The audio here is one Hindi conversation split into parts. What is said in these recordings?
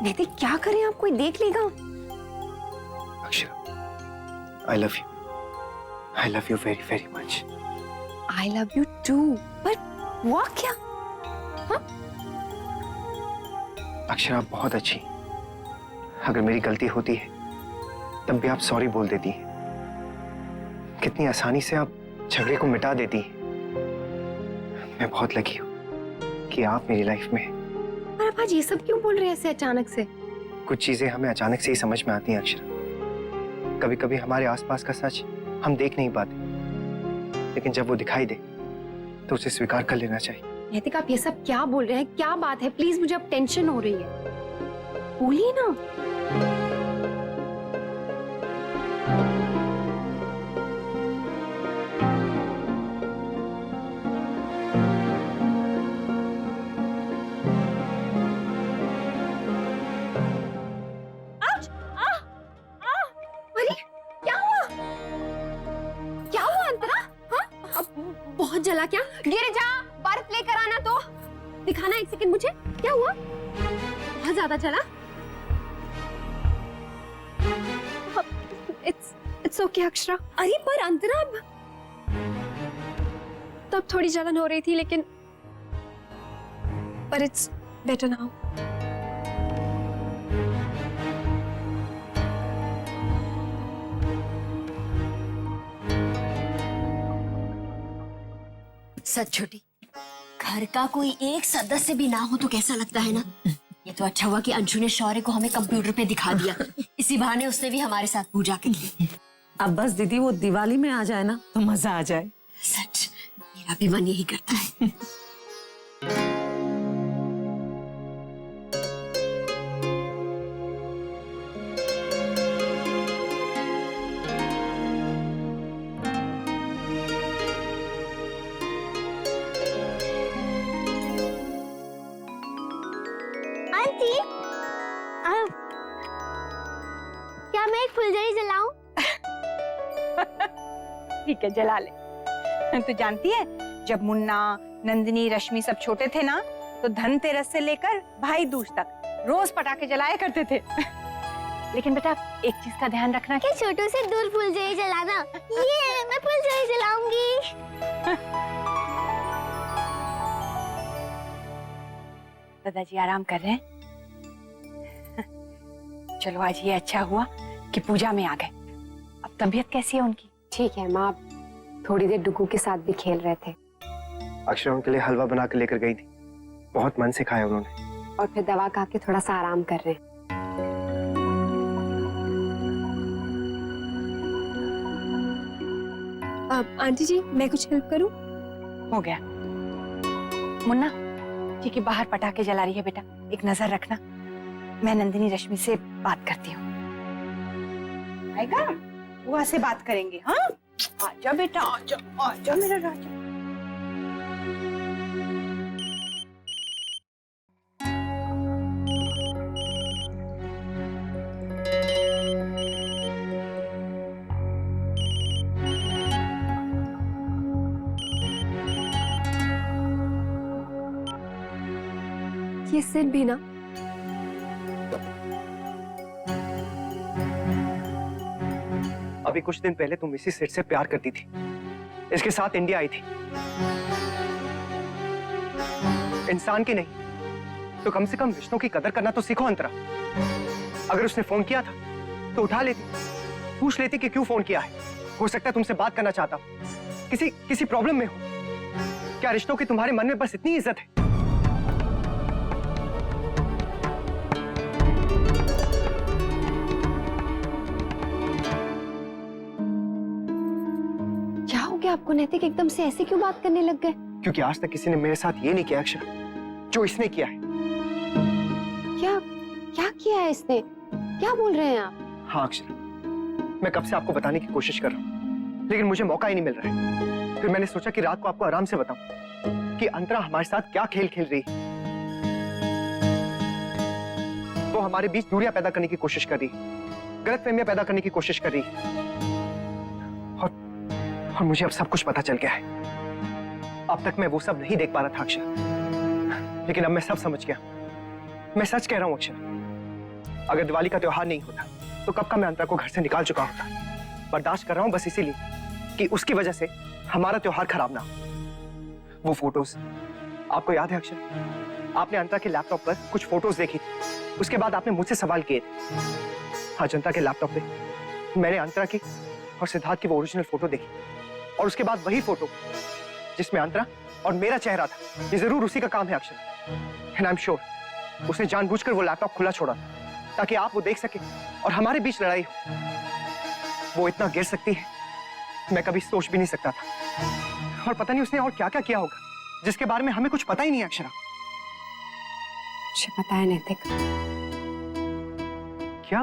नैतिक क्या करें, आप कोई देख लेगा। Akshara, I love you very very much. I love you too, पर हुआ क्या? हाँ? अक्षरा, आप बहुत अच्छी। अगर मेरी गलती होती है तब भी आप सॉरी बोल देती हैं। कितनी आसानी से आप झगड़े को मिटा देती हैं। मैं बहुत लकी हूँ कि आप मेरी लाइफ में हैं। पर आप आज ये सब क्यों बोल रहे हैं ऐसे अचानक से? कुछ चीजें हमें अचानक से ही समझ में आती हैं अक्षरा। कभी कभी हमारे आसपास का सच हम देख नहीं पाते, लेकिन जब वो दिखाई दे तो उसे स्वीकार कर लेना चाहिए। नैतिक, आप ये सब क्या बोल रहे हैं? क्या बात है? प्लीज, मुझे अब टेंशन हो रही है। बोलिए ना। बहुत जला क्या? गिर जा, बर्फ लेकर आना। तो दिखाना एक सेकंड मुझे, क्या हुआ? बहुत ज्यादा जला? It's okay Akshara. अरे पर अंतरा, तब थोड़ी जलन हो रही थी, लेकिन पर इट्स बेटर नाउ। सच छोटी, घर का कोई एक सदस्य भी ना हो तो कैसा लगता है ना। ये तो अच्छा हुआ कि अंशु ने शौर्य को हमें कंप्यूटर पे दिखा दिया। इसी बहाने उसने भी हमारे साथ पूजा कर ली। अब बस दीदी वो दिवाली में आ जाए ना तो मजा आ जाए। सच, मेरा भी मन यही करता है। आंटी, क्या मैं एक फुलझड़ी जलाऊं? ठीक है, जला ले। तो जानती है, जब मुन्ना, नंदिनी, रश्मि सब छोटे थे ना, तो धनतेरस से लेकर भाई दूज तक रोज पटाखे जलाया करते थे। लेकिन बेटा, एक चीज का ध्यान रखना कि छोटू से दूर फुलझड़ी जलाना। ये मैं फुलझड़ी जलाऊंगी। दादाजी आराम कर रहे हैं। चलो, आज ये अच्छा हुआ कि पूजा में आ गए। अब तबीयत कैसी है उनकी? ठीक है माँ, थोड़ी देर डुगू के साथ भी खेल रहे थे। अक्षरा उनके लिए हलवा बना के लेकर गई थी, बहुत मन से खाया उन्होंने। और फिर दवा खा के थोड़ा सा आराम कर रहे हैं। आंटी जी, मैं कुछ हेल्प करूं? हो गया। मुन्ना, ठीक है, बाहर पटाखे जला रही है बेटा, एक नजर रखना। मैं नंदिनी, रश्मि से बात करती हूँ। आएगा, बुआ से बात करेंगे। हाँ, आजा बेटा, आजा, आजा मेरा राजा। ये सिर भी ना। अभी कुछ दिन पहले तुम इसी सेठ से प्यार करती थी, इसके साथ इंडिया आई थी। इंसान की नहीं तो कम से कम रिश्तों की कदर करना तो सीखो अंतरा। अगर उसने फोन किया था तो उठा लेती, पूछ लेती कि क्यों फोन किया है। हो सकता है तुमसे बात करना चाहता हो, किसी प्रॉब्लम में हो। क्या रिश्तों की तुम्हारे मन में बस इतनी इज्जत है? आपको नैतिक, एकदम से ऐसे क्यों बात करने लग गए? क्योंकि आज तक किसी ने मेरे साथ ये नहीं किया अक्षर जो इसने किया है। क्या किया है इसने? क्या बोल रहे हैं आप? हाँ अक्षर, मैं कब से आपको बताने की कोशिश कर रहा हूँ, लेकिन मुझे मौका ही नहीं मिल रहा है। फिर मैंने सोचा कि रात को आपको आराम से बताऊं कि अंतरा हमारे साथ क्या खेल खेल रही है। वो हमारे बीच दूरियां पैदा करने की कोशिश कर रही है, गलतफहमियां पैदा करने की कोशिश कर रही है। और मुझे अब सब कुछ पता चल गया है। अब तक मैं वो सब नहीं देख पा रहा था अक्षर, लेकिन अब मैं सब समझ गया। मैं सच कह रहा हूं अक्षर, अगर दिवाली का त्योहार नहीं होता तो कब का मैं अंतरा को घर से निकाल चुका होता। बर्दाश्त कर रहा हूं बस इसीलिए कि उसकी वजह से हमारा त्योहार खराब ना हो। वो फोटोज आपको याद है अक्षर, आपने अंतरा के लैपटॉप पर कुछ फोटोज देखी थी, उसके बाद आपने मुझसे सवाल किए थे। आज अंतरा के लैपटॉप पे मैंने अंतरा की और सिद्धार्थ की वो ओरिजिनल फोटो देखी, और उसके बाद वही फोटो जिसमें अंतरा और मेरा चेहरा था। ये जरूर उसी का काम है अक्षर, एंड आई एम श्योर उसने जानबूझकर वो लैपटॉप खुला छोड़ा ताकि आप वो देख सके और हमारे बीच लड़ाई हो। वो इतना गिर सकती है मैं कभी सोच भी नहीं सकता था, और पता नहीं उसने और क्या क्या किया होगा जिसके बारे में हमें कुछ पता ही नहीं है अक्षरा। मुझे पता है नैतिक। क्या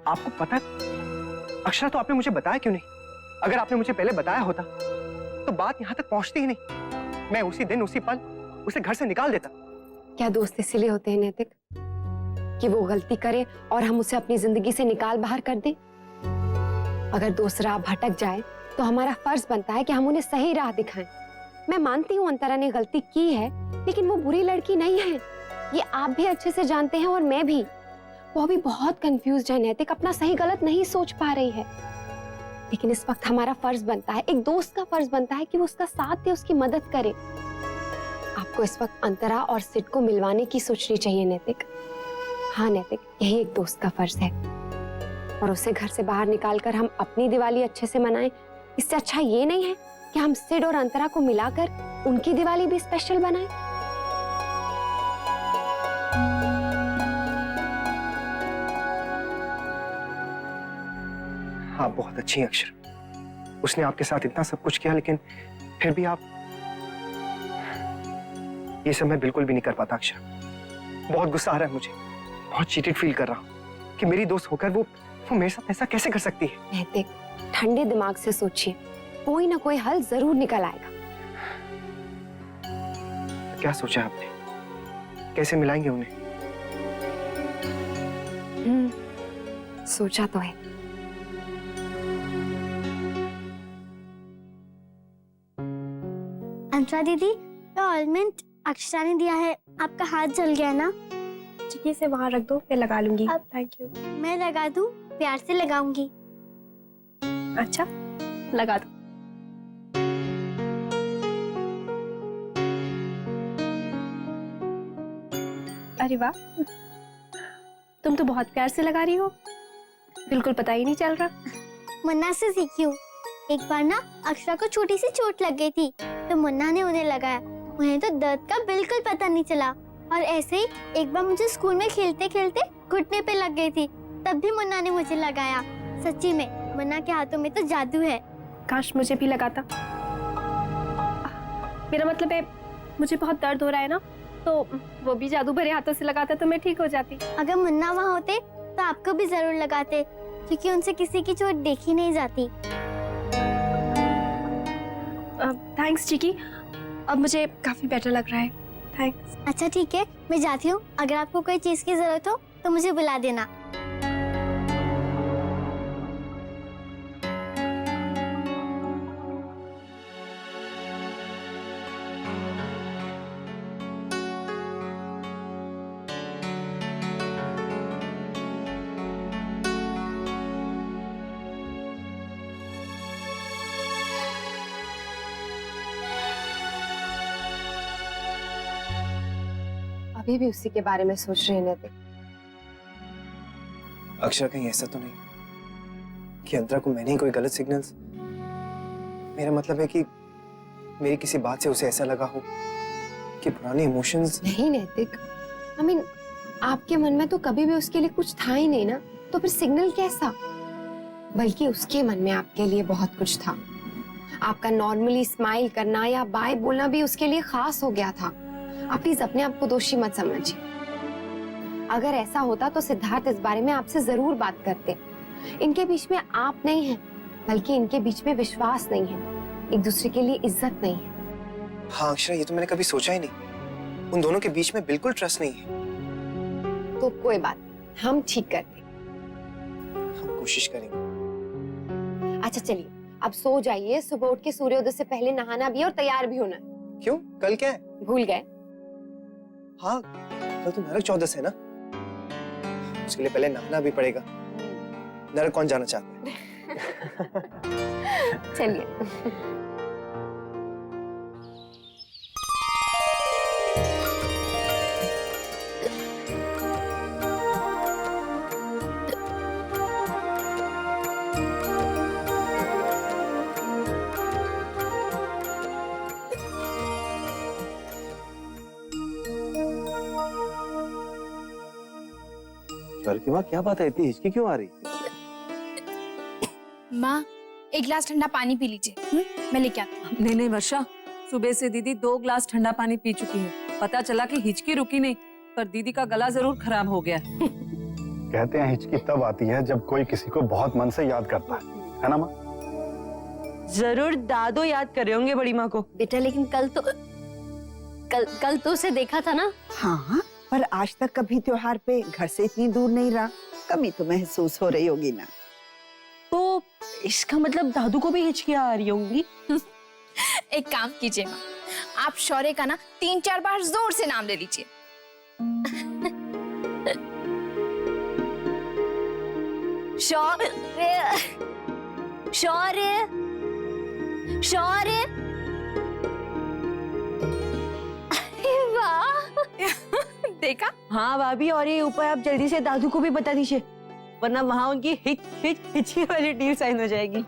आपको पता है? अक्षरा तो आपने मुझे बताया क्यों नहीं? अगर आपने मुझे पहले बताया होता तो बात यहां तक पहुंचती ही नहीं। मैं उसी दिन उसी पल उसे घर से निकाल देता। क्या दोस्त इसीलिए होते हैं नैतिक कि वो गलती करे और हम उसे अपनी जिंदगी से निकाल बाहर कर दें? अगर दोस्त राह भटक जाए तो हमारा फर्ज बनता है कि हम उन्हें सही राह दिखाएं। मैं मानती हूँ अंतरा ने गलती की है, लेकिन वो बुरी लड़की नहीं है, ये आप भी अच्छे से जानते हैं और मैं भी। वो भी बहुत कंफ्यूज्ड है नैतिक, अपना सही गलत नहीं सोच पा रही है। लेकिन इस वक्त हमारा फर्ज बनता है, एक दोस्त का फर्ज बनता है कि वो उसका साथ दे, उसकी मदद करे। आपको इस वक्त अंतरा और सिड को मिलवाने की सोचनी चाहिए नैतिक। हाँ नैतिक, यही एक दोस्त का फर्ज है, और उसे घर से बाहर निकालकर हम अपनी दिवाली अच्छे से मनाएं। इससे अच्छा ये नहीं है कि हम सिड और अंतरा को मिलाकर उनकी दिवाली भी स्पेशल बनाएं। आप बहुत अच्छी हैं अक्षर। उसने आपके साथ इतना सब कुछ किया, लेकिन फिर भी आप ये सब मैं बिल्कुल भी नहीं कर पाता अक्षर। बहुत गुस्सा आ रहा है मुझे, बहुत चीटेड फील कर रहा हूँ कि मेरी दोस्त होकर वो मेरे साथ ऐसा कैसे कर सकती है। नैतिक, ठंडे दिमाग से सोचिए, कोई ना कोई हल जरूर निकल आएगा। क्या सोचा आपने? कैसे मिलाएंगे उन्हें? सोचा तो है। अंतरा दीदी, तो ऑलमेंट अक्षरा ने दिया है, आपका हाथ जल गया ना? चिकी से वहां रख दो, मैं लगा लूंगी। Thank you. मैं लगा दूं? प्यार से लगाऊंगी। अच्छा, लगा दो। अरे वाह, तुम तो बहुत प्यार से लगा रही हो, बिल्कुल पता ही नहीं चल रहा। मुन्ना से सीखी हूँ। एक बार ना अक्षरा को छोटी सी चोट लग गई थी, तो मुन्ना ने उन्हें लगाया। उन्हें तो दर्द का बिल्कुल पता नहीं चला। और ऐसे ही एक बार मुझे स्कूल में खेलते खेलते घुटने पे लग गई थी, तब भी मुन्ना ने मुझे लगाया। सच्ची में मुन्ना के हाथों में तो जादू है। काश मुझे भी लगाता। मेरा मतलब है, मुझे बहुत दर्द हो रहा है ना, तो वो भी जादू भरे हाथों से लगाता तो मैं ठीक हो जाती। अगर मुन्ना वहाँ होते तो आपको भी जरूर लगाते, क्योंकि उनसे किसी की चोट देखी नहीं जाती। थैंक्स चिकी, अब मुझे काफी बेटर लग रहा है। थैंक्स। अच्छा ठीक है, मैं जाती हूँ। अगर आपको कोई चीज की जरूरत हो तो मुझे बुला देना। अभी भी उसी के बारे में सोच रहे हैं नैतिक। अक्षरा, कहीं ऐसा तो नहीं कि अंतरा को मैंने ही कोई गलत सिग्नल्स? मेरा मतलब है कि मेरी किसी बात से उसे ऐसा लगा हो कि पुराने इमोशंस। नहीं नैतिक, आई मीन आपके मन में तो कभी भी उसके लिए कुछ था ही नहीं ना, तो फिर सिग्नल कैसा? बल्कि उसके मन में आपके लिए बहुत कुछ था। आपका नॉर्मली स्माइल करना या बाय बोलना भी उसके लिए खास हो गया था। आप प्लीज अपने आप को दोषी मत समझिए। अगर ऐसा होता तो सिद्धार्थ इस बारे में आपसे जरूर बात करते। इनके बीच में आप नहीं है, बल्कि इनके बीच में विश्वास नहीं है, एक दूसरे के लिए इज्जत नहीं है। हाँ अक्षरा, ये तो मैंने कभी सोचा ही नहीं। उन दोनों के बीच में बिल्कुल ट्रस्ट नहीं है। तो कोई बात, हम ठीक करते। हम कोशिश करेंगे। अच्छा चलिए, अब सो जाइए। सुबह उठ के सूर्योदय से पहले नहाना भी है और तैयार भी होना। क्यों, कल क्या है? भूल गए? हाँ, कल तो नरक चौदस है ना। उसके लिए पहले नहाना भी पड़ेगा। नरक कौन जाना चाहता है? चलिए। की माँ क्या बात है, इतनी हिचकी क्यों आ रही? माँ एक गिलास ठंडा पानी पी लीजिए। मैं लेके आती हूँ। नहीं नहीं वर्षा, सुबह से दीदी 2 ग्लास ठंडा पानी पी चुकी है। पता चला कि हिचकी रुकी नहीं, पर दीदी का गला जरूर खराब हो गया। कहते हैं हिचकी तब आती है जब कोई किसी को बहुत मन से याद करता है ना माँ? जरूर दादो याद करे होंगे बड़ी माँ को। बेटा लेकिन कल तो उसे देखा था ना। हाँ, पर आज तक कभी त्योहार पे घर से इतनी दूर नहीं रहा, कमी तो महसूस हो रही होगी ना। तो इसका मतलब दादू को भी हिचकियाँ आ रही होंगी। एक काम कीजिए माँ, आप शौर्य का ना 3-4 बार जोर से नाम ले लीजिए। शौर्य शौर्य शौर्य। वाह, देखा? हाँ भाभी, और ये ऊपर आप जल्दी से दादू को भी बता दीजिए, वरना वहाँ उनकी हिचकी वाली डील साइन हो जाएगी।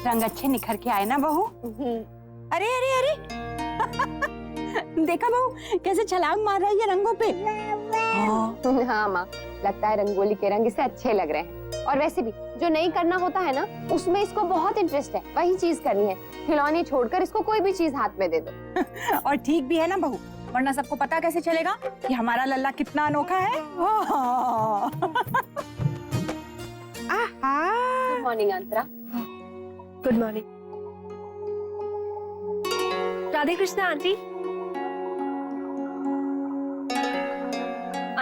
रंग अच्छे निखर के आए ना बहू? अरे अरे अरे देखा बहू कैसे छलांग मार रही है रंगों पे। हाँ माँ, लगता है रंगोली के रंग इसे अच्छे लग रहे हैं। और वैसे भी जो नहीं करना होता है ना, उसमें इसको बहुत इंटरेस्ट है। वही चीज करनी है, खिलौने छोड़कर इसको कोई भी चीज हाथ में दे दो। और ठीक भी है ना बहू, वरना सबको पता कैसे चलेगा कि हमारा लल्ला कितना अनोखा है। Good morning Antara. Good morning. Radhe Krishna aunty.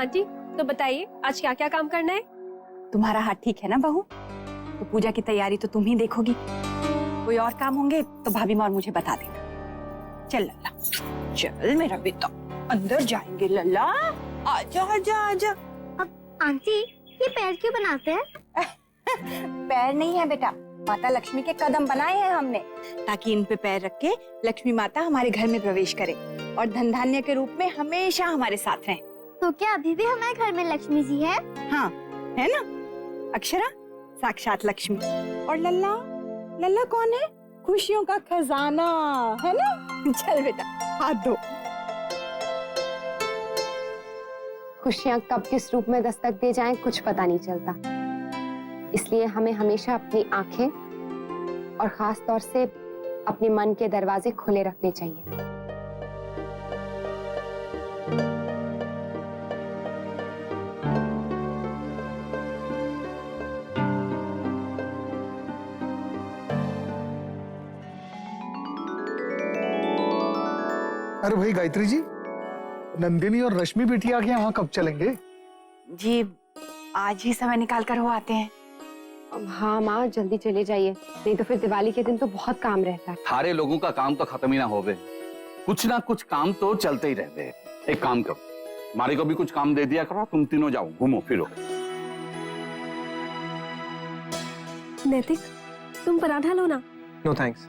Aunty तो बताइए आज क्या क्या काम करना है? तुम्हारा हाथ ठीक है ना बहू? तो पूजा की तैयारी तो तुम ही देखोगी। कोई और काम होंगे तो भाभी और मुझे बता देना। चल लल्ला, चल मेरा बेटा, अंदर जाएंगे लल्ला। आजा आजा आजा। आंटी ये पैर क्यों बनाते हैं? पैर नहीं है बेटा, माता लक्ष्मी के कदम बनाए हैं हमने, ताकि इन पे पैर रख के लक्ष्मी माता हमारे घर में प्रवेश करे और धन धान्य के रूप में हमेशा हमारे साथ रहें। तो क्या अभी भी हमारे घर में लक्ष्मी जी है? हाँ है ना, अक्षरा साक्षात लक्ष्मी। और लल्ला, लल्ला कौन है? खुशियों का खजाना है ना। चल बेटा हाथ धो। खुशियाँ कब किस रूप में दस्तक दे जाएं कुछ पता नहीं चलता, इसलिए हमें हमेशा अपनी आंखें और खास तौर से अपने मन के दरवाजे खुले रखने चाहिए। अरे भाई गायत्री जी, नंदिनी और रश्मि बिटिया के यहाँ कब चलेंगे? जी आज ही समय निकाल कर वो आते हैं। हाँ माँ, जल्दी चले जाइए, नहीं तो फिर दिवाली के दिन तो बहुत काम रहता है। सारे लोगों का काम तो खत्म ही ना होवे, कुछ ना कुछ काम तो चलते ही रहते हैं। एक काम करो, हमारे को भी कुछ काम दे दिया करो, तुम तीनों जाओ घूमो फिरो। नैतिक तुम पराठा लो ना। No thanks.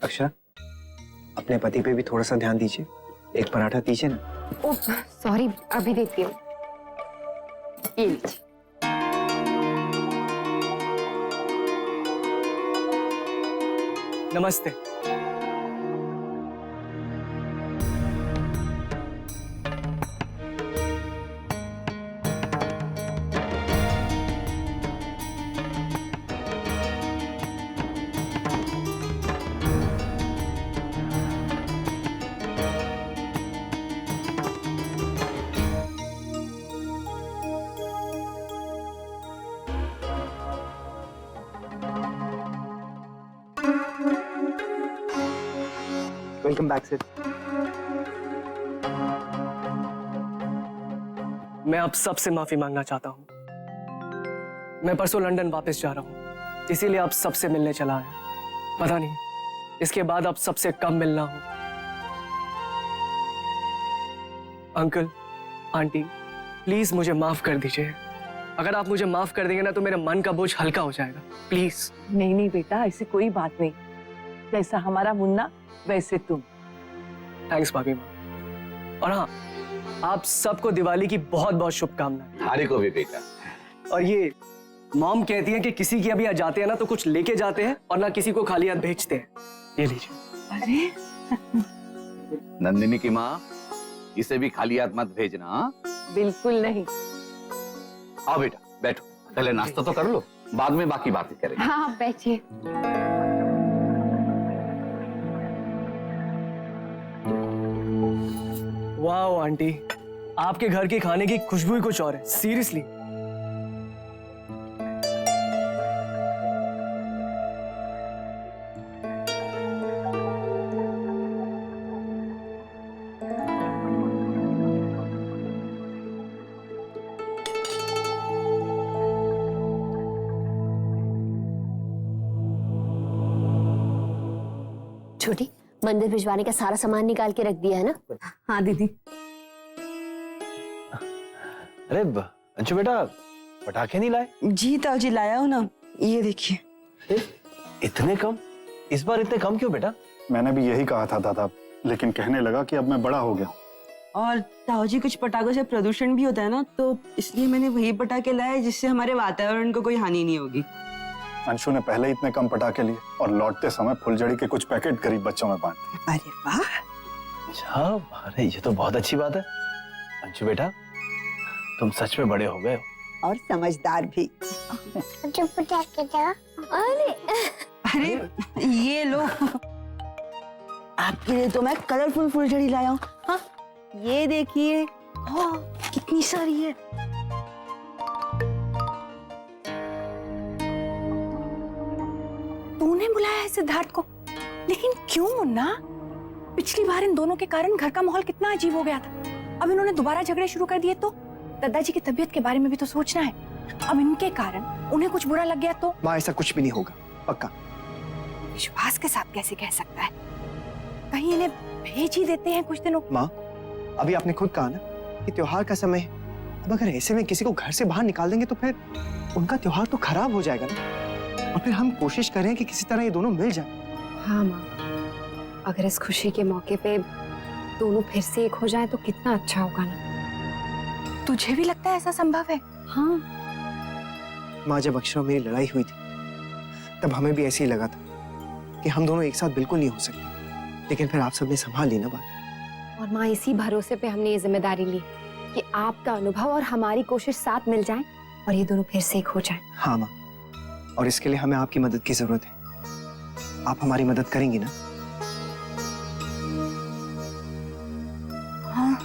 अक्षरा, अपने पति पे भी थोड़ा सा ध्यान दीजिए, एक पराठा दीजिए ना। ओह सॉरी, अभी देती हूँ। ये लीजिए। नमस्ते। Welcome back sir. मैं आप सबसे माफी मांगना चाहता हूँ। मैं परसों लंदन वापस जा रहा हूँ, इसीलिए आप सबसे मिलने चला आया। पता नहीं इसके बाद आप सबसे कब मिलना हो। अंकल, आंटी, प्लीज मुझे माफ कर दीजिए। अगर आप मुझे माफ कर देंगे ना तो मेरे मन का बोझ हल्का हो जाएगा। प्लीज। नहीं नहीं बेटा, ऐसी कोई बात नहीं। जैसा हमारा मुन्ना वैसे तुम। थैंक्स भाभी माँ। और हाँ, आप सबको दिवाली की बहुत बहुत शुभकामनाएं। थारी को भी बेटा। और ये मॉम कहती है कि किसी की अभी यहाँ जाते हैं ना तो कुछ लेके जाते हैं और ना किसी को खाली हाथ भेजते हैं। ये लीजिए। अरे नंदिनी की माँ, इसे भी खाली हाथ मत भेजना। हाँ? बिल्कुल नहीं। आओ बेटा बैठो, पहले नाश्ता तो कर लो, बाद में बाकी बातें करेंगे। हाँ आप बैठिए। वाह आंटी, आपके घर के खाने की खुशबू ही कुछ और है। सीरियसली। छोटी, मंदिर भिजवाने का सारा सामान निकाल के रख दिया है ना? हाँ दीदी। अरे अंशु बेटा, पटाखे नहीं लाए? जी ताऊजी लाया हूँ ना, ये देखिए। इतने कम? इस बार इतने कम क्यों बेटा? मैंने भी यही कहा था दादा, लेकिन कहने लगा कि अब मैं बड़ा हो गया। और ताऊजी कुछ पटाखों से प्रदूषण भी होता है ना, तो इसलिए मैंने वही पटाखे लाए जिससे हमारे वातावरण को कोई हानि नहीं होगी। अंशु ने पहले इतने कम पटाखे लिए और लौटते समय फुलझड़ी के कुछ पैकेट गरीब बच्चों में बांटे। अरे वाह। अच्छा, अरे ये तो बहुत अच्छी बात है। अंशु बेटा, तुम सच में बड़े हो गए हो। और समझदार भी। अरे अरे ये लो, आपके लिए तो मैं कलरफुल फुलझड़ी लाया हूँ। हाँ, ये देखिए, कितनी सारी है। तूने बुलाया है सिद्धार्थ को, लेकिन क्यों मुन्ना? पिछली बार इन दोनों के कारण घर का माहौल कितना अजीब हो गया था। अब इन्होंने दोबारा झगड़े शुरू कर दिए तो दादाजी की तबीयत के बारे में भी तो सोचना है। अब इनके कारण उन्हें कुछ बुरा लग गया तो? माँ, ऐसा कुछ भी नहीं होगा, पक्का। विश्वास के साथ कैसे कह सकता है? कहीं इन्हें भेज ही देते हैं कुछ दिनों। माँ, अभी आपने खुद कहा ना कि त्योहार का समय है। अब अगर ऐसे में किसी को घर से बाहर निकाल देंगे तो फिर उनका त्योहार तो खराब हो जाएगा ना। और फिर हम कोशिश कर रहे हैं कि किसी तरह ये दोनों मिल जाए। हाँ माँ, अगर इस खुशी के मौके पे दोनों फिर से एक हो जाए तो कितना अच्छा होगा ना। तुझे भी लगता है ऐसा संभव है? हाँ माँ, जब अक्षरा मेरी लड़ाई हुई थी तब हमें भी ऐसे ही लगा था कि हम दोनों एक साथ बिल्कुल नहीं हो सकते, लेकिन फिर आप सबने संभाल ली ना बात। और माँ, इसी भरोसे पे हमने ये जिम्मेदारी ली कि आपका अनुभव और हमारी कोशिश साथ मिल जाए और ये दोनों फिर से एक हो जाए। हाँ माँ, और इसके लिए हमें आपकी मदद की जरूरत है। आप हमारी मदद करेंगी ना? हाँ।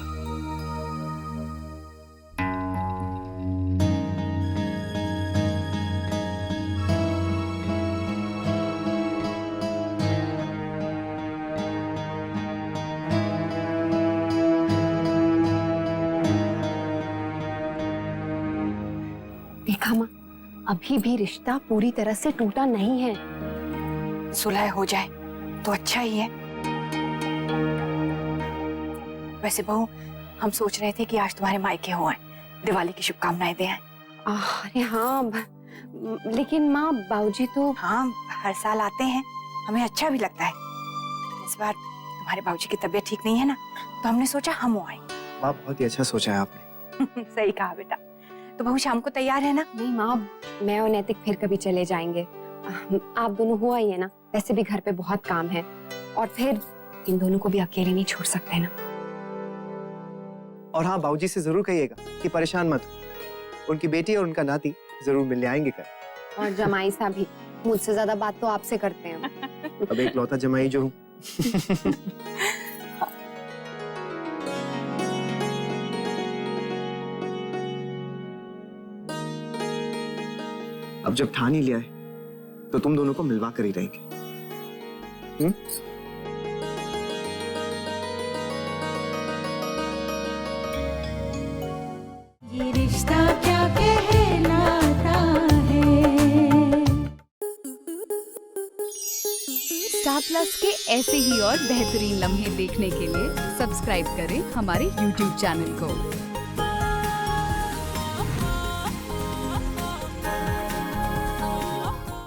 देखा माँ, अभी भी रिश्ता पूरी तरह से टूटा नहीं है। सुलह हो जाए तो अच्छा ही है। वैसे बहू, हम सोच रहे थे कि आज तुम्हारे मायके हो आए, दिवाली की शुभकामनाएं दे आए। अरे हाँ, लेकिन माँ बाबूजी तो। हाँ, हर साल आते हैं, हमें अच्छा भी लगता है। इस बार तुम्हारे बाबूजी की तबीयत ठीक नहीं है ना, तो हमने सोचा हम आए। माँ, बहुत ही अच्छा सोचा है आपने। सही कहा बेटा। तो बहू शाम को तैयार है ना? नहीं माँ, मैं और नैतिक फिर कभी चले जाएंगे। आप दोनों हो आइए ना, वैसे भी घर पे बहुत काम है और फिर इन दोनों को भी अकेले नहीं छोड़ सकते ना। और हाँ, बाबूजी से जरूर कहिएगा कि परेशान मत हो। उनकी बेटी और उनका नाती जरूर मिलने आएंगे कल। और जमाई साहब भी मुझसे ज्यादा बात तो आपसे करते हैं। अब एक लौता जमाई जो हूँ। अब जब ठान ही लिया है तो तुम दोनों को मिलवा कर ही रहेंगे। कहलाता है। स्टार प्लस के ऐसे ही और बेहतरीन लम्हे देखने के लिए सब्सक्राइब करें हमारे YouTube चैनल को।